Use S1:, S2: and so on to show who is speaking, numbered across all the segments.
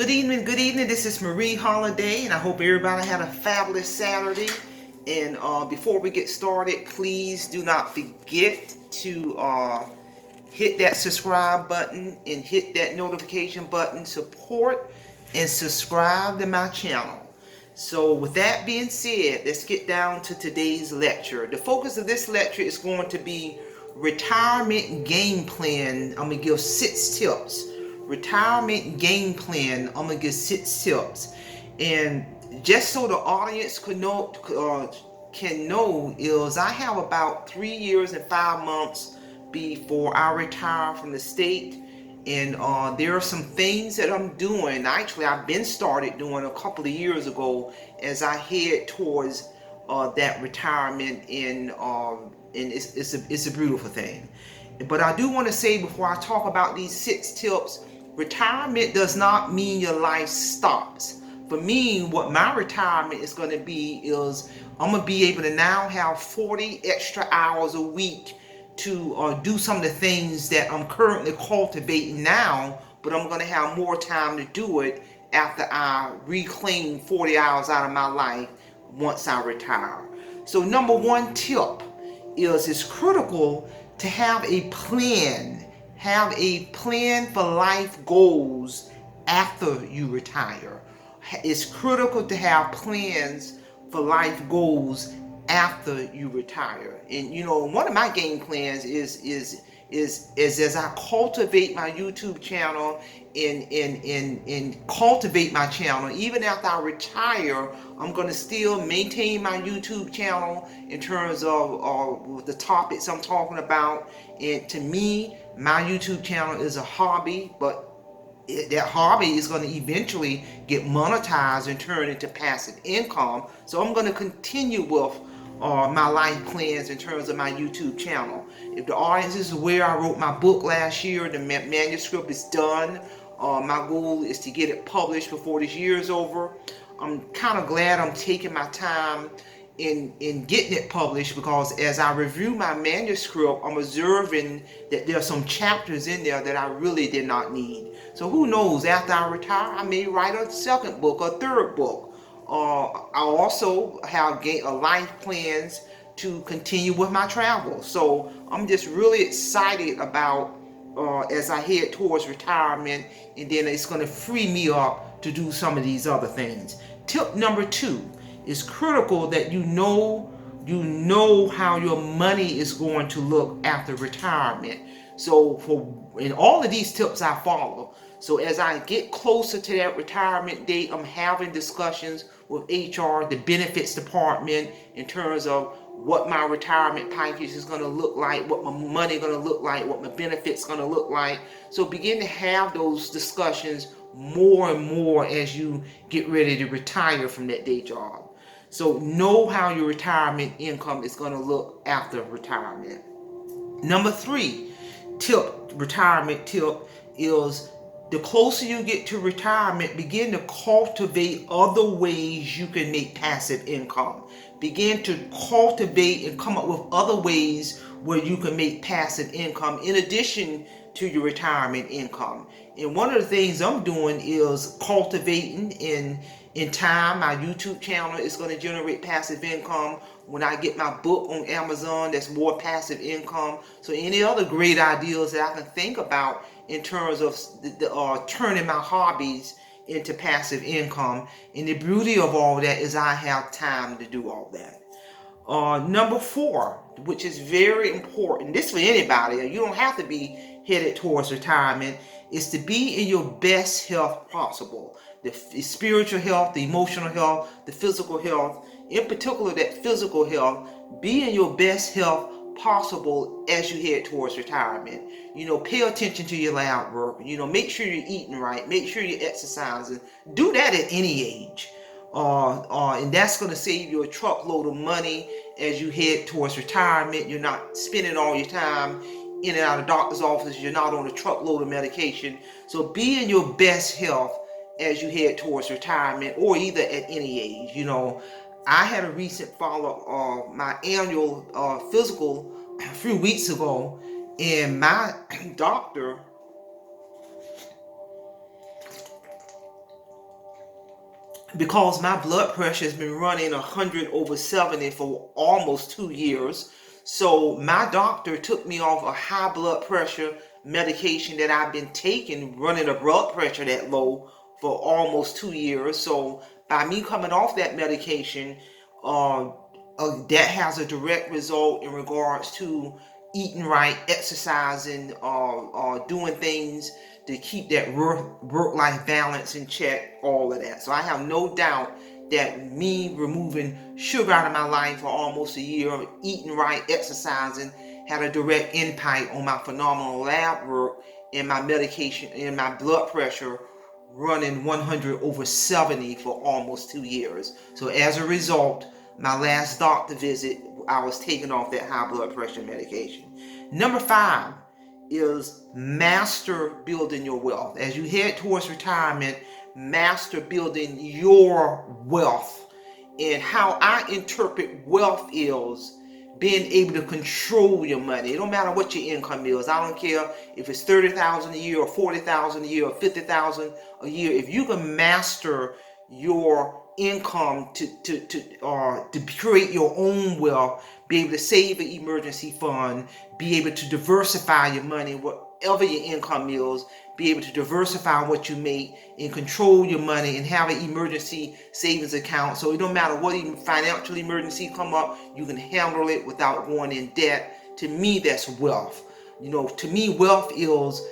S1: Good evening, good evening. This is Marie Holiday, and I hope everybody had a fabulous Saturday. And before we get started, please do not forget to hit that subscribe button and hit that notification button. Support and subscribe to my channel. So with that being said, let's get down to today's lecture. The focus of this lecture is going to be retirement game plan. I'm going to give 6 tips. Retirement game plan. I'm going to give 6 tips. And just so the audience can know is I have about 3 years and 5 months before I retire from the state. And there are some things that I'm doing. Actually, I've been started doing a couple of years ago as I head towards that retirement. And it's a beautiful thing. But I do want to say before I talk about these 6 tips, retirement does not mean your life stops. For me, what my retirement is going to be is I'm going to be able to now have 40 extra hours a week to do some of the things that I'm currently cultivating now, but I'm going to have more time to do it after I reclaim 40 hours out of my life once I retire. So number 1 tip is it's critical to have a plan. Have a plan for life goals after you retire. It's critical to have plans for life goals after you retire. And one of my game plans is as I cultivate my YouTube channel and cultivate my channel, even after I retire, I'm going to still maintain my YouTube channel in terms of the topics I'm talking about. And to me, my YouTube channel is a hobby, but that hobby is going to eventually get monetized and turn into passive income. So I'm going to continue with my life plans in terms of my YouTube channel. If the audience is aware, I wrote my book last year. The manuscript is done. My goal is to get it published before this year is over. I'm kind of glad I'm taking my time in getting it published, because as I review my manuscript, I'm observing that there are some chapters in there that I really did not need. So who knows, after I retire, I may write a second book, a third book. I also have life plans to continue with my travel. So I'm just really excited about as I head towards retirement, and then it's going to free me up to do some of these other things. Tip number 2, it's critical that you know how your money is going to look after retirement. So in all of these tips I follow. So as I get closer to that retirement date, I'm having discussions with HR, the benefits department, in terms of what my retirement package is going to look like, what my money is going to look like, what my benefits going to look like. So begin to have those discussions more and more as you get ready to retire from that day job. So know how your retirement income is going to look after retirement. Number 3 retirement tip is, the closer you get to retirement, begin to cultivate other ways you can make passive income. Begin to cultivate and come up with other ways where you can make passive income in addition to your retirement income. And one of the things I'm doing is cultivating in time. My YouTube channel is going to generate passive income. When I get my book on Amazon, that's more passive income. So any other great ideas that I can think about in terms of turning my hobbies into passive income. And the beauty of all that is I have time to do all that. Number 4, which is very important, this for anybody, you don't have to be headed towards retirement, is to be in your best health possible. The spiritual health, the emotional health, the physical health, in particular that physical health. Be in your best health possible as you head towards retirement. Pay attention to your lab work. Make sure you're eating right. Make sure you're exercising. Do that at any age. And that's going to save you a truckload of money as you head towards retirement. You're not spending all your time in and out of doctor's office. You're not on a truckload of medication. So be in your best health as you head towards retirement, or either at any age. I had a recent follow-up of my annual physical a few weeks ago, and my doctor because my blood pressure has been running 100/70 for almost 2 years. So my doctor took me off a high blood pressure medication that I've been taking, running a blood pressure that low for almost 2 years. So by me coming off that medication, that has a direct result in regards to eating right, exercising, doing things to keep that work-life balance in check, all of that. So I have no doubt that me removing sugar out of my life for almost a year, eating right, exercising, had a direct impact on my phenomenal lab work and my medication and my blood pressure running 100/70 for almost 2 years. So as a result, my last doctor visit, I was taking off that high blood pressure medication. Number 5 is master building your wealth. As you head towards retirement, master building your wealth. And how I interpret wealth is being able to control your money. It don't matter what your income is. I don't care if it's 30,000 a year or 40,000 a year or 50,000 a year. If you can master your income to create your own wealth, be able to save an emergency fund, be able to diversify your money, whatever your income is, be able to diversify what you make and control your money and have an emergency savings account. So it don't matter what financial emergency come up, you can handle it without going in debt. To me, that's wealth. To me, wealth is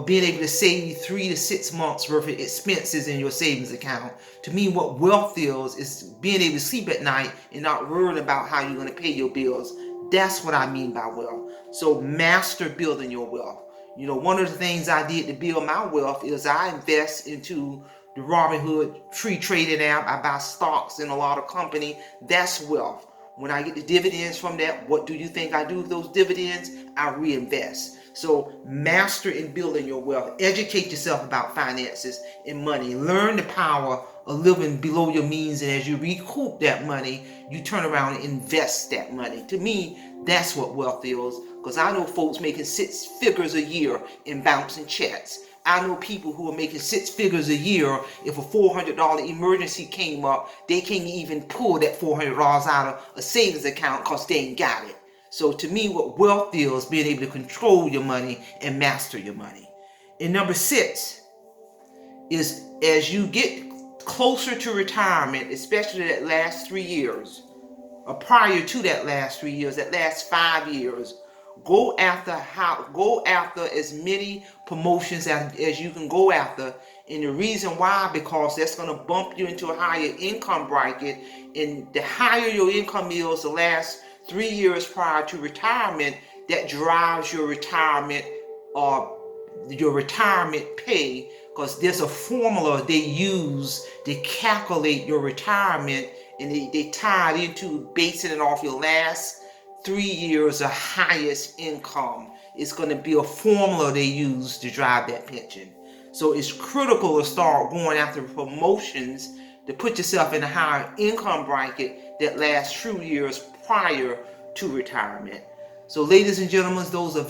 S1: being able to save 3 to 6 months worth of expenses in your savings account. To me, what wealth is being able to sleep at night and not worrying about how you're going to pay your bills. That's what I mean by wealth. So master building your wealth. One of the things I did to build my wealth is I invest into the Robinhood free trading app. I buy stocks in a lot of companies. That's wealth. When I get the dividends from that, what do you think I do with those dividends? I reinvest. So master in building your wealth. Educate yourself about finances and money. Learn the power of living below your means, and as you recoup that money, you turn around and invest that money. To me, that's what wealth is, because I know folks making 6 figures a year in bouncing checks. I know people who are making 6 figures a year. If a $400 emergency came up, they can't even pull that $400 out of a savings account because they ain't got it. So to me, what wealth is being able to control your money and master your money. And number 6 is, as you get closer to retirement, especially that last 3 years, or prior to that last 3 years, that last 5 years, go after as many promotions as you can go after. And the reason why, because that's going to bump you into a higher income bracket. And the higher your income is the last 3 years prior to retirement, that drives your retirement pay, because there's a formula they use to calculate your retirement, and they tie it into basing it off your last 3 years of highest income. It's going to be a formula they use to drive that pension. So it's critical to start going after promotions to put yourself in a higher income bracket that lasts 2 years prior to retirement. So ladies and gentlemen, those are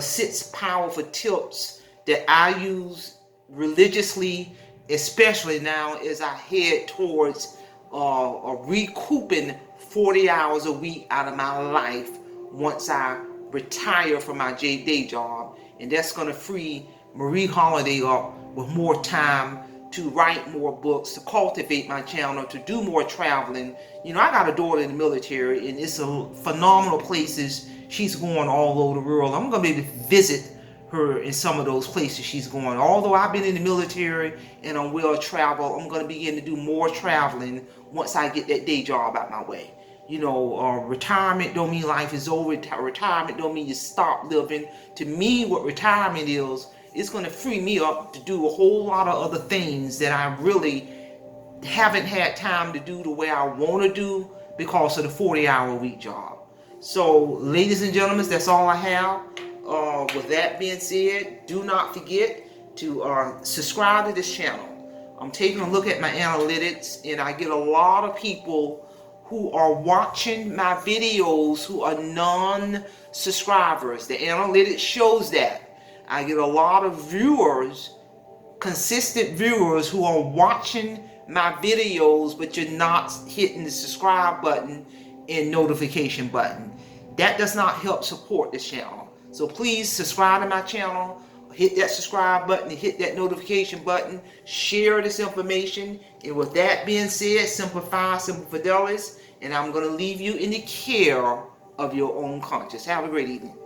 S1: 6 powerful tips that I use religiously, especially now as I head towards recouping 40 hours a week out of my life once I retire from my day job. And that's going to free Marie Holiday up with more time to write more books, to cultivate my channel, to do more traveling. I got a daughter in the military, and it's a phenomenal places she's going all over the world. I'm going to be able to visit her in some of those places she's going. Although I've been in the military and I'm well traveled, I'm going to begin to do more traveling once I get that day job out my way. Retirement don't mean life is over. Retirement don't mean you stop living. To me, what retirement is, it's going to free me up to do a whole lot of other things that I really haven't had time to do the way I want to do because of the 40-hour-week job. So, ladies and gentlemen, that's all I have. With that being said, do not forget to subscribe to this channel. I'm taking a look at my analytics, and I get a lot of people who are watching my videos who are non-subscribers. The analytics shows that. I get a lot of viewers, consistent viewers, who are watching my videos, but you're not hitting the subscribe button and notification button. That does not help support this channel. So please subscribe to my channel, hit that subscribe button, and hit that notification button, share this information. And with that being said, Simplify, Simple Fidelis, and I'm going to leave you in the care of your own conscience. Have a great evening.